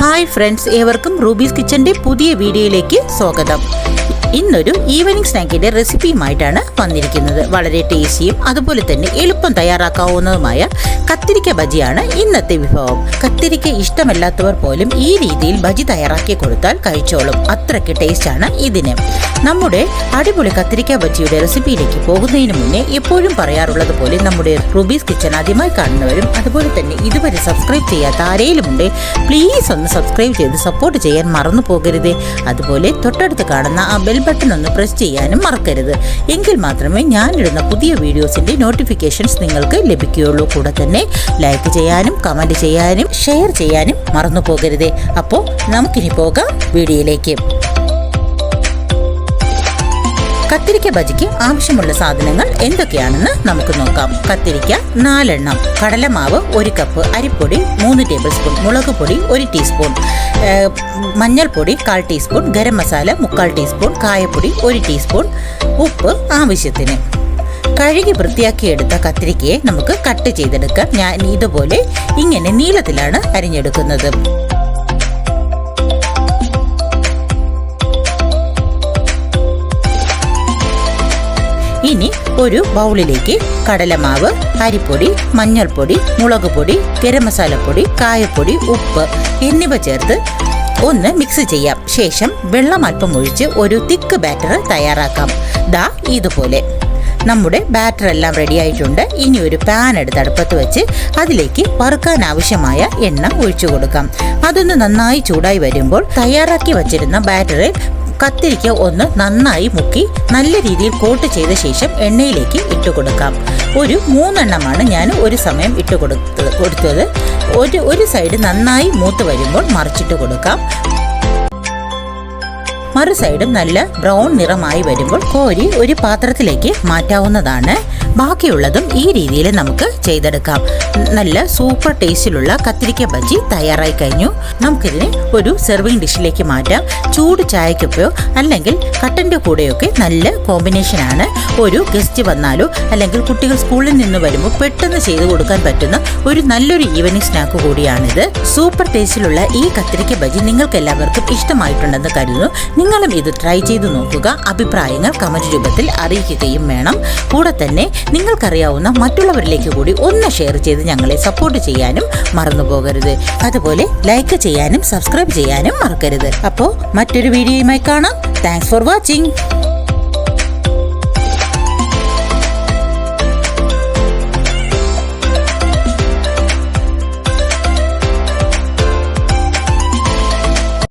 Hi friends, ഏവർക്കും rubies കിച്ചൻ്റെ പുതിയ വീഡിയോയിലേക്ക് സ്വാഗതം. ഇന്നൊരു ഈവനിങ് സ്നാക്കിൻ്റെ റെസിപ്പിയുമായിട്ടാണ് വന്നിരിക്കുന്നത്. വളരെ ടേസ്റ്റിയും അതുപോലെ തന്നെ എളുപ്പം തയ്യാറാക്കാവുന്നതുമായ കത്തിരിക്ക ബജിയാണ് ഇന്നത്തെ വിഭവം. കത്തിരിക്ക ഇഷ്ടമല്ലാത്തവർ പോലും ഈ രീതിയിൽ ബജി തയ്യാറാക്കി കൊടുത്താൽ കഴിച്ചോളും. അത്രയ്ക്ക് ടേസ്റ്റാണ് ഇതിന്. നമ്മുടെ അടിപൊളി കത്തിരിക്ക ബജിയുടെ റെസിപ്പിയിലേക്ക് പോകുന്നതിന് മുന്നേ എപ്പോഴും പറയാറുള്ളത് പോലെ നമ്മുടെ റൂബീസ് കിച്ചൺ ആദ്യമായി കാണുന്നവരും അതുപോലെ തന്നെ ഇതുവരെ സബ്സ്ക്രൈബ് ചെയ്യാത്ത ആരെങ്കിലുമുണ്ട്, പ്ലീസ് ഒന്ന് സബ്സ്ക്രൈബ് ചെയ്ത് സപ്പോർട്ട് ചെയ്യാൻ മറന്നു പോകരുത്. അതുപോലെ തൊട്ടടുത്ത് കാണുന്ന ആ ബെൽ ബട്ടൺ ഒന്ന് പ്രസ് ചെയ്യാനും മറക്കരുത്. എങ്കിൽ മാത്രമേ ഞാനിടുന്ന പുതിയ വീഡിയോസിൻ്റെ നോട്ടിഫിക്കേഷൻസ് നിങ്ങൾക്ക് ലഭിക്കുകയുള്ളൂ. കൂടെ തന്നെ ലൈക്ക് ചെയ്യാനും കമൻറ്റ് ചെയ്യാനും ഷെയർ ചെയ്യാനും മറന്നു പോകരുത്. അപ്പോൾ നമുക്കിനി പോകാം വീഡിയോയിലേക്ക്. കത്തിരിക്ക ബജിക്ക് ആവശ്യമുള്ള സാധനങ്ങൾ എന്തൊക്കെയാണെന്ന് നമുക്ക് നോക്കാം. കത്തിരിക്ക 4 എണ്ണം, കടലമാവ് 1 കപ്പ്, അരിപ്പൊടി 3 ടേബിൾ സ്പൂൺ, മുളക് പൊടി 1 ടീസ്പൂൺ, മഞ്ഞൾപ്പൊടി 1/4 ടീസ്പൂൺ, ഗരം മസാല 3/4 ടീസ്പൂൺ, കായപ്പൊടി 1 ടീസ്പൂൺ, ഉപ്പ് ആവശ്യത്തിന്. കഴുകി വൃത്തിയാക്കിയെടുത്ത കത്തിരിക്കയെ നമുക്ക് കട്ട് ചെയ്തെടുക്കാം. ഞാൻ ഇതുപോലെ ഇങ്ങനെ നീളത്തിലാണ് അരിഞ്ഞെടുക്കുന്നത്. ഇനി ഒരു ബൗളിലേക്ക് കടലമാവ്, അരിപ്പൊടി, മഞ്ഞൾപ്പൊടി, മുളക് പൊടി, ഗരം മസാലപ്പൊടി, കായപ്പൊടി, ഉപ്പ് എന്നിവ ചേർത്ത് ഒന്ന് മിക്സ് ചെയ്യാം. ശേഷം വെള്ളം അല്പം ഒഴിച്ച് ഒരു തിക്ക് ബാറ്റർ തയ്യാറാക്കാം. ദാ ഇതുപോലെ നമ്മുടെ ബാറ്റർ എല്ലാം റെഡി ആയിട്ടുണ്ട്. ഇനി ഒരു പാൻ എടുത്ത് അടുപ്പത്ത് വെച്ച് അതിലേക്ക് വറുക്കാൻ ആവശ്യമായ എണ്ണ ഒഴിച്ചു കൊടുക്കാം. അതൊന്ന് നന്നായി ചൂടായി വരുമ്പോൾ തയ്യാറാക്കി വച്ചിരുന്ന ബാറ്ററിൽ കത്തിരിക്ക ഒന്ന് നന്നായി മുക്കി നല്ല രീതിയിൽ കോട്ട് ചെയ്ത ശേഷം എണ്ണയിലേക്ക് ഇട്ട് കൊടുക്കാം. ഒരു 3 എണ്ണമാണ് ഞാൻ ഒരു സമയം ഇട്ട് കൊടുത്തത്. ഒരു സൈഡ് നന്നായി മൂത്ത് വരുമ്പോൾ മറിച്ചിട്ട് കൊടുക്കാം. മറു സൈഡും നല്ല ബ്രൗൺ നിറമായി വരുമ്പോൾ കോരി ഒരു പാത്രത്തിലേക്ക് മാറ്റാവുന്നതാണ്. ബാക്കിയുള്ളതും ഈ രീതിയിൽ നമുക്ക് ചെയ്തെടുക്കാം. നല്ല സൂപ്പർ ടേസ്റ്റിലുള്ള കത്തിരിക്ക ബജി തയ്യാറായി കഴിഞ്ഞു. നമുക്കിതിനെ ഒരു സെർവിങ് ഡിഷിലേക്ക് മാറ്റാം. ചൂട് ചായക്കൊപ്പയോ അല്ലെങ്കിൽ കട്ടൻ്റെ കൂടെയൊക്കെ നല്ല കോമ്പിനേഷനാണ്. ഒരു ഗസ്റ്റ് വന്നാലോ അല്ലെങ്കിൽ കുട്ടികൾ സ്കൂളിൽ നിന്ന് വരുമ്പോൾ പെട്ടെന്ന് ചെയ്ത് കൊടുക്കാൻ പറ്റുന്ന ഒരു നല്ലൊരു ഈവനിങ് സ്നാക്ക് കൂടിയാണിത്. സൂപ്പർ ടേസ്റ്റിലുള്ള ഈ കത്തിരിക്ക ബജി നിങ്ങൾക്ക് എല്ലാവർക്കും ഇഷ്ടമായിട്ടുണ്ടെന്ന് കരുതുന്നു. നിങ്ങളും ഇത് ട്രൈ ചെയ്ത് നോക്കുക. അഭിപ്രായങ്ങൾ കമന്റ് രൂപത്തിൽ അറിയിക്കുകയും വേണം. കൂടെ തന്നെ നിങ്ങൾക്കറിയാവുന്ന മറ്റുള്ളവരിലേക്ക് കൂടി ഒന്ന് ഷെയർ ചെയ്ത് ഞങ്ങളെ സപ്പോർട്ട് ചെയ്യാനും മറന്നു പോകരുത്. അതുപോലെ ലൈക്ക് ചെയ്യാനും സബ്സ്ക്രൈബ് ചെയ്യാനും മറക്കരുത്. അപ്പോൾ മറ്റൊരു വീഡിയോയുമായി കാണാം. Thanks for watching.